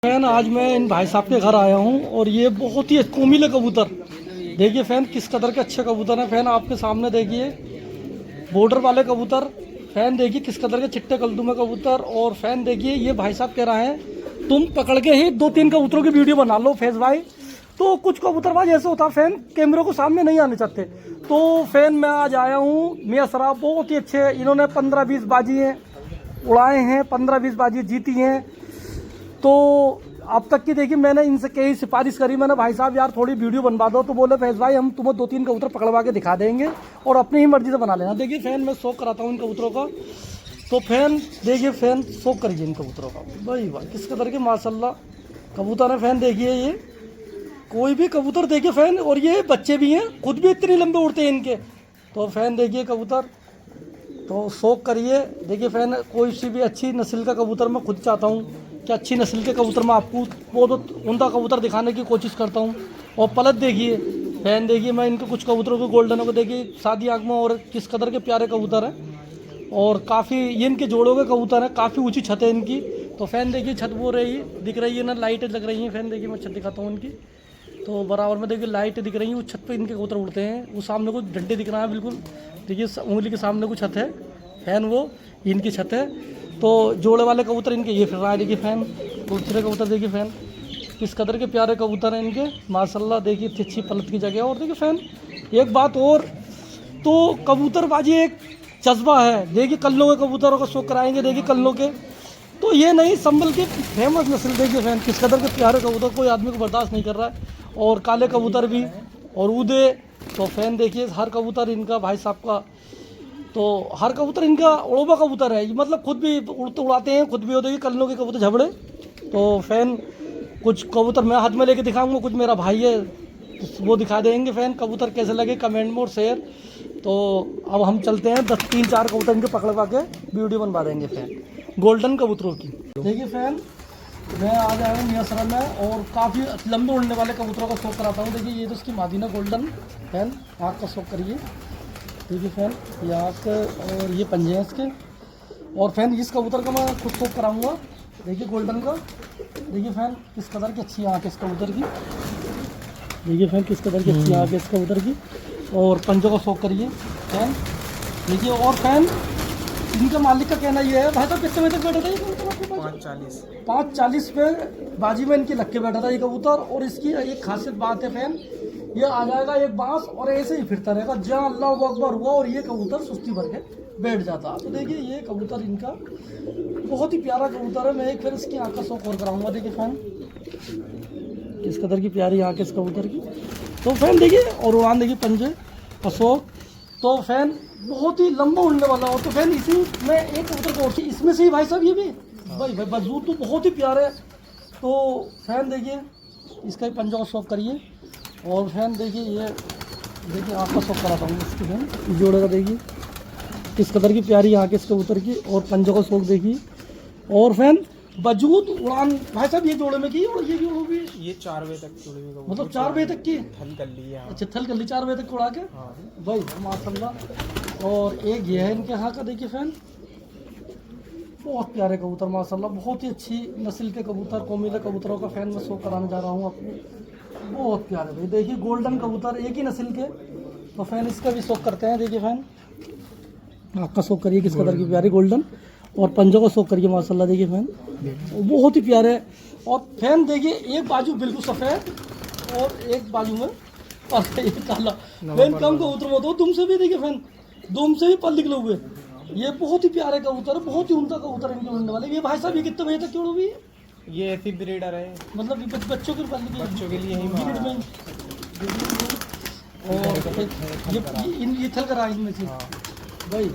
Fan आज मैं इन भाई साहब के घर आया हूँ और ये बहुत ही कोमिले कबूतर देखिए फैन किस कदर के अच्छे कबूतर हैं। फैन आपके सामने देखिए बॉर्डर वाले कबूतर। फैन देखिए किस कदर के चिट्टे कल्दू में कबूतर। और फैन देखिए ये भाई साहब कह रहे हैं तुम पकड़ के ही 2-3 कबूतरों की वीडियो बना लो फैज भाई। तो कुछ कबूतरबाज ऐसे होता है फैन कैमरों को सामने नहीं आने चाहते। तो फैन मैं आज आया हूँ मियाँ सराब बहुत ही अच्छे, इन्होंने 15-20 बाजी हैं उड़ाए हैं, 15-20 बाजी जीती हैं। तो अब तक की देखिए मैंने इनसे कई सिफारिश करी, मैंने भाई साहब यार थोड़ी वीडियो बनवा दो, तो बोले फैज भाई हम तुम्हें 2-3 कबूतर पकड़वा के दिखा देंगे और अपनी ही मर्जी से बना लेना। देखिए फैन मैं शौक कराता हूँ इन कबूतरों का। तो फैन देखिए फैन शौक करिए इन कबूतरों का भाई भाई किस कदर के माशाल्लाह कबूतर है। फैन देखिए ये कोई भी कबूतर देखिए फैन, और ये बच्चे भी हैं खुद भी इतने लंबे उड़ते हैं इनके। तो फैन देखिए कबूतर तो शौक करिए। देखिए फैन कोई सी भी अच्छी नस्ल का कबूतर मैं खुद चाहता हूँ कि अच्छी नस्ल के कबूतर मैं आपको बहुत उमदा कबूतर दिखाने की कोशिश करता हूँ। और पलट देखिए फैन देखिए मैं इनके कुछ कबूतरों को गोल्डनों को देखिए सादी आँख में और किस कदर के प्यारे कबूतर हैं। और काफ़ी ये इनके जोड़ों के कबूतर हैं, काफ़ी ऊंची छत है इनकी। तो फैन देखिए छत वो रही दिख रही है ना, लाइटें लग रही हैं। फैन देखिए मैं छत दिखाता हूँ इनकी, तो बराबर में देखिए लाइट दिख रही है, वो छत पे इनके कबूतर उड़ते हैं। वो सामने को डंडे दिख रहा है बिल्कुल, देखिए उंगली के सामने को छत है फैन, वो इनकी छत है। तो जोड़े वाले कबूतर इनके ये फिर रहा है देखिए फैन। दूसरे कबूतर देखिए फैन किस कदर के प्यारे कबूतर हैं इनके माशाल्लाह। देखिए इतनी अच्छी पलट की जगह। और देखिए फैन एक बात और, तो कबूतरबाजी एक जज्बा है। देखिए कल्लों के कबूतरों को शौक कराएंगे, देखिए कल्लों के तो ये नहीं संभल के फेमस नस्ल देखिए फैन किस कदर के प्यारे कबूतर कोई आदमी को बर्दाश्त नहीं कर रहा है। और काले कबूतर भी और ऊदे। तो फैन देखिए हर कबूतर इनका भाई साहब का, तो हर कबूतर इनका उड़ोबा कबूतर है, मतलब खुद भी उड़ाते हैं, खुद भी होते हैं कल्लों के कबूतर झबड़े। तो फैन कुछ कबूतर मैं हाथ में लेके दिखाऊंगा, कुछ मेरा भाई है वो दिखा देंगे। फैन कबूतर कैसे लगे कमेंट में और शेयर। तो अब हम चलते हैं 3-4 कबूतर इनके पकड़वा के वीडियो बनवा देंगे फैन गोल्डन कबूतरों की। देखिए फैन मैं आज आया हूँ मियाँ सराब में और काफ़ी लंबे उड़ने वाले कबूतरों का शौक कराता हूँ। देखिए ये तो इसकी मादीना गोल्डन फैन आँख का शौक करिए। देखिए फैन ये आँख और ये पंजे हैं इसके। और फैन इस कबूतर का मैं खुद शौक कराऊंगा। देखिए गोल्डन का देखिए फैन किस कदर की अच्छी आँख है इस कबूतर की। देखिए फैन किस कदर की अच्छी आँख है इस कबूतर की। और पंजों का शौक करिए फैन देखिए। और फैन इनका मालिक का कहना ये है भाई साहब कितने बजे तक बैठा था ये कबूतर? 5:40 पे बाजी में इनकी लग के बैठा था ये कबूतर। और इसकी एक खासियत बात है फैन, ये आ जाएगा एक बांस और ऐसे ही फिरता रहेगा जहाँ अल्लाह अकबर हुआ और ये कबूतर सुस्ती भर के बैठ जाता। तो देखिए ये कबूतर इनका बहुत ही प्यारा कबूतर है। मैं एक फिर इसकी आँख का शौक और कराऊंगा। देखिए फैन किस कदर की प्यारी आँख है इस कबूतर की। तो फैन देखिए और उड़ान देखिए पंजे का शौक। तो फैन बहुत ही लंबा उड़ने वाला हो। तो फैन इसी में एक कबूतर को इसमें से ही भाई साहब ये भी भाई बजू तो बहुत ही प्यारे है। तो फैन देखिए इसका ही पंजा का शौक करिए। और फैन देखिए ये देखिए आँख का शौक कराता हूँ इसकी फैन जोड़े का। देखिए किस कदर की प्यारी आँख है इस कबूतर की और पंजों का शौक देखिए। और फैन वजूद उड़ान भाई साहब ये जोड़े में की और ये जोड़ो भी ये 4 बजे तक जुड़े हुए मतलब 4 बजे तक की थल कर ली है। अच्छा थल कर ली 4 बजे तक उड़ा के भाई माशाल्लाह। और एक ये है इनके यहाँ का देखिए फैन बहुत प्यारे कबूतर माशाल्लाह, बहुत ही अच्छी नस्ल के कबूतर कोमिले कबूतरों का फैन मैं शो कराने जा रहा हूँ अपने। बहुत प्यारे भाई देखिए गोल्डन कबूतर एक ही नस्ल के। तो फैन इसका भी शौक करते हैं। देखिए फैन आपका शौक करिए किस कदर की प्यारी गोल्डन और पंजों का शौक करिए माशाल्लाह। देखिए फैन बहुत ही प्यारे। और फैन देखिए एक बाजू बिल्कुल सफ़ेद और एक बाजू में पर काला। फैन कम कबूतर मत हो दुम से भी देखिए फैन दुम से भी पल निकले हुए। ये बहुत ही प्यारे कबूतर है, बहुत ही उमदा कबूतर इनके उड़ने वाले। ये भाई साहब ये कितने बजे तक क्यों हुई? ये ऐसी ब्रीडर है मतलब बच्चों के लिए ही और ये थल करा इनमें से भाई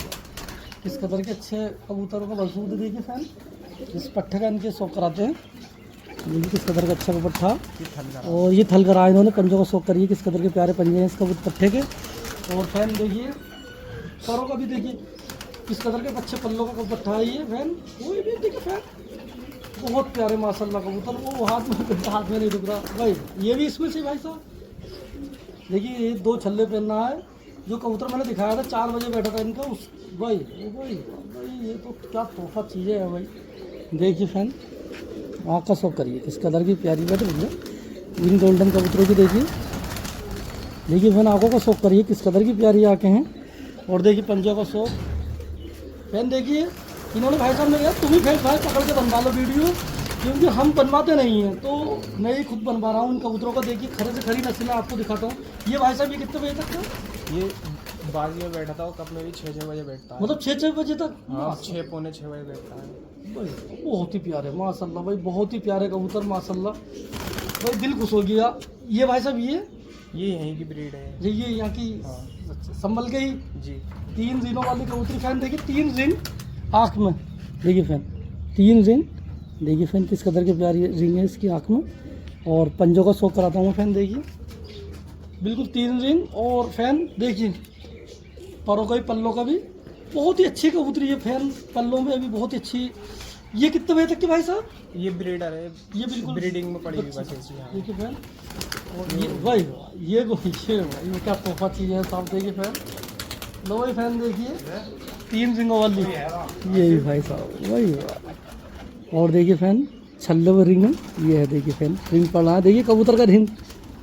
किस कदर के अच्छे कबूतरों का वजूद देखिए फैन। इस पट्टे का इनके शौक कराते हैं। देखिए किस कदर का अच्छा पट्टा और ये थल करा इन्होंने पंजों का शौक करिए किस कदर के प्यारे पंजे हैं इस पट्टे के। और फैन देखिए सरों का भी देखिए किस कदर के अच्छे पल्लों का पट्टा है ये फैन। कोई भी देखिए फैन बहुत प्यारे माशाल्लाह कबूतर। वो हाथ में नहीं रुक रहा भाई। ये भी इसमें से भाई साहब देखिए ये 2 छल्ले पहनना है। जो कबूतर मैंने दिखाया था 4 बजे बैठा था इनका उस भाई ये तो क्या तोहफा चीज़ें है भाई। देखिए फैन आँख का शौक करिए किस कलर की प्यारी बात है भैया। ग्रीन गोल्डन कबूतरों की देखिए, देखिए फैन आँखों का शौक करिए किस कलर की प्यारी आँखें हैं। और देखिए पंजों का शौक। फैन देखिए इन्होंने भाई साहब ने कहा तुम ही फैन भाई पकड़ के बनवा लो वीडियो, क्योंकि हम बनवाते नहीं हैं तो मैं ही खुद बनवा रहा हूँ इन कबूतरों को। देखिए खरे से खरी नस्ल आपको दिखाता हूँ। ये भाई साहब ये कितने बजे तक था? ये बाज में बैठा था और कब में भी 6-6 बजे बैठता है। मतलब 6-6 बजे तक? हाँ 6-6:45 बजे बैठता है भाई बहुत ही प्यारे माशाल्लाह भाई, बहुत ही प्यारे कबूतर माशाल्लाह भाई, दिल खुश हो गया। ये भाई साहब ये यहीं की ब्रीड है। ये यहाँ की हाँ संभल के ही जी। 3 रिंगों वाली कबूतरी। फैन देखिए 3 रिंग आँख में, देखिए फैन 3 रिंग, देखिए फैन किस कदर के प्यारी रिंग है इसकी आँख में। और पंजों का शौक कराता हूँ फैन, देखिए बिल्कुल 3 रिंग। और फैन देखिए परों का भी पल्लों का भी बहुत ही अच्छी कबूतरी है फैन, पल्लों में भी बहुत ही अच्छी। ये कितने बजे तक की भाई साहब? ये ब्रीडर है, ये बिल्कुल ब्रीडिंग में पड़ी हुई बस ऐसी। हाँ देखिए फैन। और ये भाई ये भाई ये क्या तोहफा चीज़ है साहब। देखिए फैन, लो भाई फैन देखिए 3 रिंगों वाली ये भी भाई साहब वही। और देखिए फैन छल्ले में रिंग है, ये है देखिए फैन रिंग पड़ा है। देखिए कबूतर का रिंग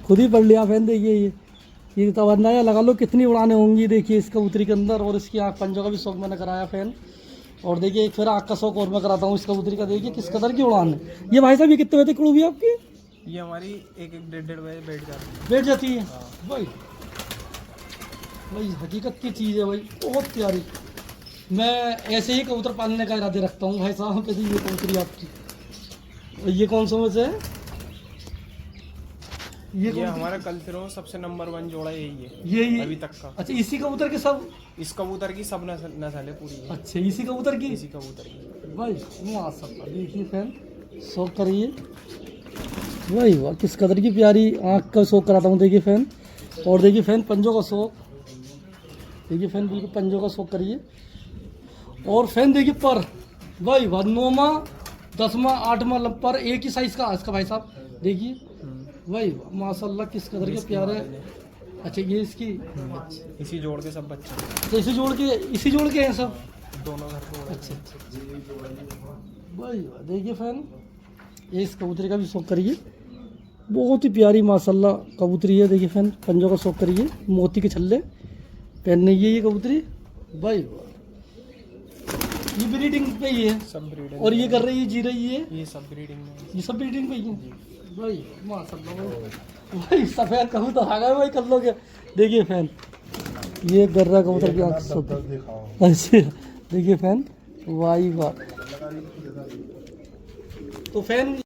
खुद ही पड़ लिया फैन। देखिए ये तो अंदाजा लगा लो कितनी उड़ाने होंगी देखिए इस कबूतरी के अंदर। और इसकी आँख पंजों का भी शौक मैंने कराया फैन। और देखिए एक फिर आँख का शौक और मैं कराता हूँ इस कबूतरी का। देखिए किस कदर की उड़ान है। ये भाई साहब ये कितने बजे तक उड़ी हुई है आपकी? ये हमारी 1-1 बजे बैठ जाती है भाई। भाई हकीकत की चीज़ है भाई, बहुत प्यारी। मैं ऐसे ही कबूतर पालने का इरादे रखता हूँ भाई साहब। कैसी ये कबूतरी आपकी? और ये कौन सा में से है? ये हमारा कल्चरों सबसे नंबर 1 जोड़ा यही है ये अभी तक का। अच्छा इसी कबूतर के सब? इस कबूतर की सब नस्लें पूरी है। अच्छा इसी कबूतर की? इसी कबूतर की भाई माशाल्लाह देखिए फैन शौक करिए भाई वाह, किस कदर की प्यारी आँख का शौक कराता हूँ। देखिए फैन। और देखिए फैन पंजों का शौक, देखिए फैन बिल्कुल पंजों का शौक करिए। और फैन देखिए पर भाई वाह 9वां 10वां 8वां पर एक ही साइज़ का इसका भाई साहब। देखिए भाई वाह माशाल्लाह किस कदर के प्यारे। अच्छा ये इसकी इसी जोड़ के सब बच्चे तो इसी जोड़ के हैं सब दोनों घर को। अच्छा भाई वाह देखिए फैन इस कबूतरी का भी शौक करिए, बहुत ही प्यारी माशाल्लाह कबूतरी है। देखिए फैन पंजों का शौक करिए, मोती के छल्ले पहनने ये कबूतरी भाई वाह। ये ब्रीडिंग पे ही है सब ब्रीडिंग। और ये कर रही है जी रही है, ये सब ब्रीडिंग में। ये सब ब्रीडिंग पे ही है भाई माशाल्लाह भाई। सफ़ेद कबूतर आ गए भाई कर लोगे। देखिए फैन ये गर्रा कबूतर की आँख सब अच्छा देखिए फैन वाही वाह। तो फैन